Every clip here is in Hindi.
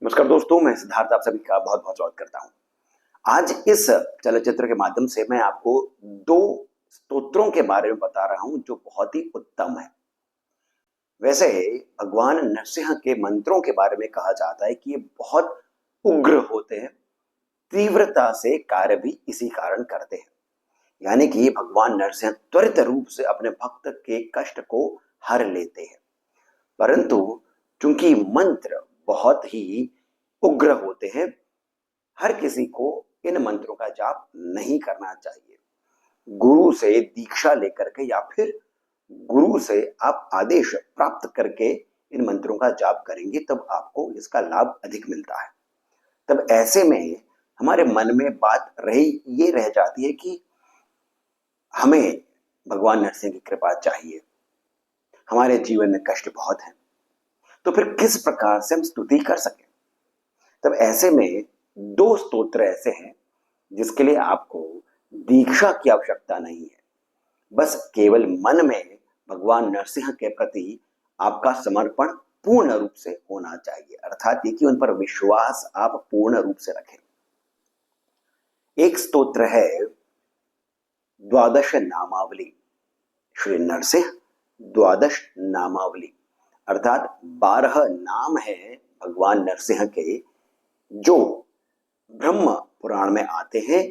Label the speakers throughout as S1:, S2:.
S1: नमस्कार दोस्तों, मैं सिद्धार्थ आप सभी का बहुत बहुत स्वागत करता हूं। आज इस चलचित्र के माध्यम से मैं आपको दो स्तोत्रों के बारे में बता रहा हूं जो बहुत ही उत्तम है। वैसे भगवान नरसिंह के मंत्रों के बारे में कहा जाता है कि ये बहुत उग्र होते हैं, तीव्रता से कार्य भी इसी कारण करते हैं। यानी कि भगवान नरसिंह त्वरित रूप से अपने भक्त के कष्ट को हर लेते हैं। परंतु चूंकि मंत्र बहुत ही उग्र होते हैं, हर किसी को इन मंत्रों का जाप नहीं करना चाहिए। गुरु से दीक्षा लेकर के या फिर गुरु से आप आदेश प्राप्त करके इन मंत्रों का जाप करेंगे तब आपको इसका लाभ अधिक मिलता है। तब ऐसे में हमारे मन में बात ये रह जाती है कि हमें भगवान नरसिंह की कृपा चाहिए, हमारे जीवन में कष्ट बहुत है, तो फिर किस प्रकार से हम स्तुति कर सकें। तब ऐसे में दो स्तोत्र ऐसे हैं जिसके लिए आपको दीक्षा की आवश्यकता नहीं है, बस केवल मन में भगवान नरसिंह के प्रति आपका समर्पण पूर्ण रूप से होना चाहिए, अर्थात ये कि उन पर विश्वास आप पूर्ण रूप से रखें। एक स्तोत्र है द्वादश नामावली, श्री नरसिंह द्वादश नामावली, अर्थात 12 नाम है भगवान नरसिंह के जो ब्रह्म पुराण में आते हैं,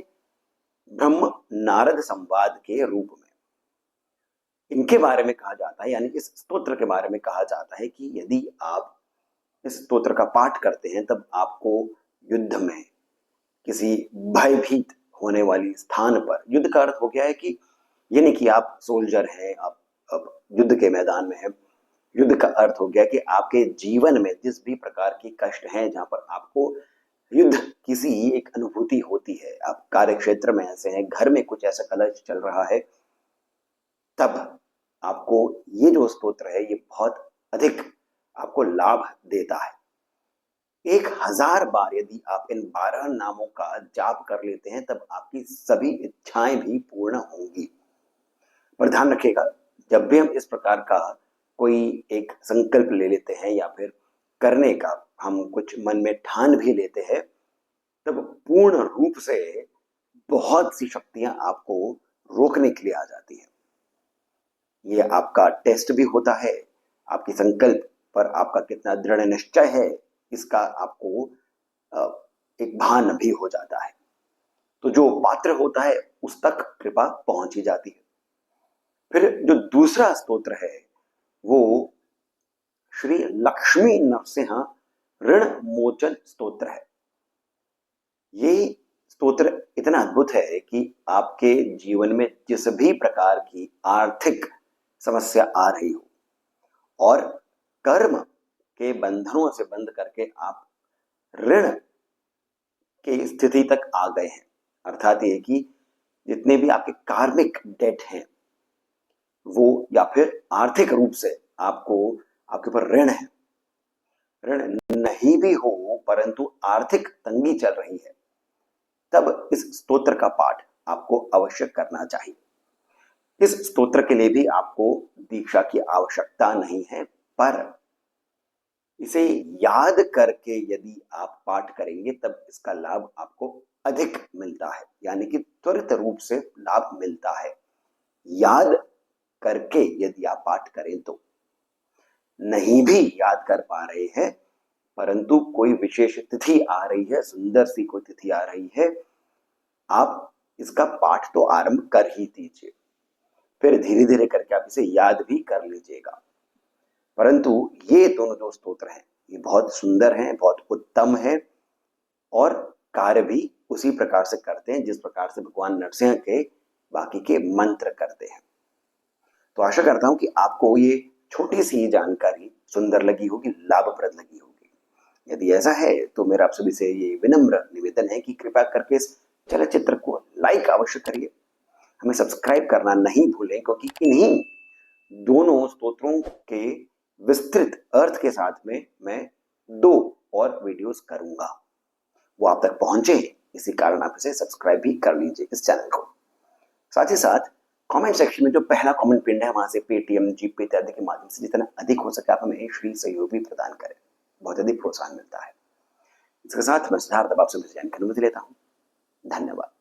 S1: ब्रह्म नारद संवाद के रूप में। इनके बारे में कहा जाता है, यानी इस स्तोत्र के बारे में कहा जाता है कि यदि आप इस स्तोत्र का पाठ करते हैं तब आपको युद्ध में किसी भयभीत होने वाली स्थान पर, युद्ध का अर्थ हो गया है कि ये नहीं कि आप सोल्जर हैं, आप अब युद्ध के मैदान में हैं। युद्ध का अर्थ हो गया कि आपके जीवन में जिस भी प्रकार की कष्ट हैं, जहां पर आपको युद्ध किसी एक अनुभूति होती है, आप कार्य क्षेत्र में ऐसे हैं, घर में कुछ ऐसा कलश चल रहा है, तब आपको ये जो स्तोत्र है ये बहुत अधिक आपको लाभ देता है। 1000 बार यदि आप इन 12 नामों का जाप कर लेते हैं तब आपकी सभी इच्छाएं भी पूर्ण होंगी। पर ध्यान रखिएगा, जब भी हम इस प्रकार का कोई एक संकल्प ले लेते हैं या फिर करने का हम कुछ मन में ठान भी लेते हैं, तब पूर्ण रूप से बहुत सी शक्तियां आपको रोकने के लिए आ जाती हैं। ये आपका टेस्ट भी होता है, आपकी संकल्प पर आपका कितना दृढ़ निश्चय है इसका आपको एक भान भी हो जाता है। तो जो पात्र होता है उस तक कृपा पहुंच ही जाती है। फिर जो दूसरा स्तोत्र है वो श्री लक्ष्मी नरसिंह ऋण मोचन स्तोत्र है। ये स्तोत्र इतना अद्भुत है कि आपके जीवन में जिस भी प्रकार की आर्थिक समस्या आ रही हो और कर्म के बंधनों से बंध करके आप ऋण की स्थिति तक आ गए हैं, अर्थात ये कि जितने भी आपके कार्मिक डेट हैं वो या फिर आर्थिक रूप से आपको आपके ऊपर ऋण है, ऋण नहीं भी हो परंतु आर्थिक तंगी चल रही है, तब इस स्तोत्र का पाठ आपको अवश्य करना चाहिए। इस स्तोत्र के लिए भी आपको दीक्षा की आवश्यकता नहीं है, पर इसे याद करके यदि आप पाठ करेंगे तब इसका लाभ आपको अधिक मिलता है, यानी कि त्वरित रूप से लाभ मिलता है। याद करके यदि आप पाठ करें तो, नहीं भी याद कर पा रहे हैं परंतु कोई विशेष तिथि आ रही है, सुंदर सी कोई तिथि आ रही है, आप इसका पाठ तो आरंभ कर ही दीजिए, फिर धीरे धीरे करके आप इसे याद भी कर लीजिएगा। परंतु ये दोनों जो स्तोत्र हैं ये बहुत सुंदर हैं, बहुत उत्तम है और कार्य भी उसी प्रकार से करते हैं जिस प्रकार से भगवान नरसिंह के बाकी के मंत्र करते हैं। तो आशा करता हूं कि आपको ये छोटी सी जानकारी सुंदर लगी होगी, लाभप्रद लगी होगी। यदि ऐसा है तो मेरा आप सभी से ये विनम्र निवेदन है कि कृपया करके इस चलचित्र को लाइक अवश्य करिए, हमें सब्सक्राइब करना नहीं भूलें, क्योंकि इन्हीं दोनों स्तोत्रों के विस्तृत अर्थ के साथ में मैं 2 और वीडियोस करूंगा, वो आप तक पहुंचे, इसी कारण आप इसे सब्सक्राइब भी कर लीजिए इस चैनल को। साथ ही साथ कमेंट सेक्शन में जो पहला कमेंट पिन है वहां से पेटीएम, जीपे इत्यादि के माध्यम से जितना अधिक हो सके आप हमें श्री सहयोग भी प्रदान करें, बहुत अधिक प्रोत्साहन मिलता है। इसके साथ मैं सिद्धार्थ अब आपसे जानकारी लेता हूँ। धन्यवाद।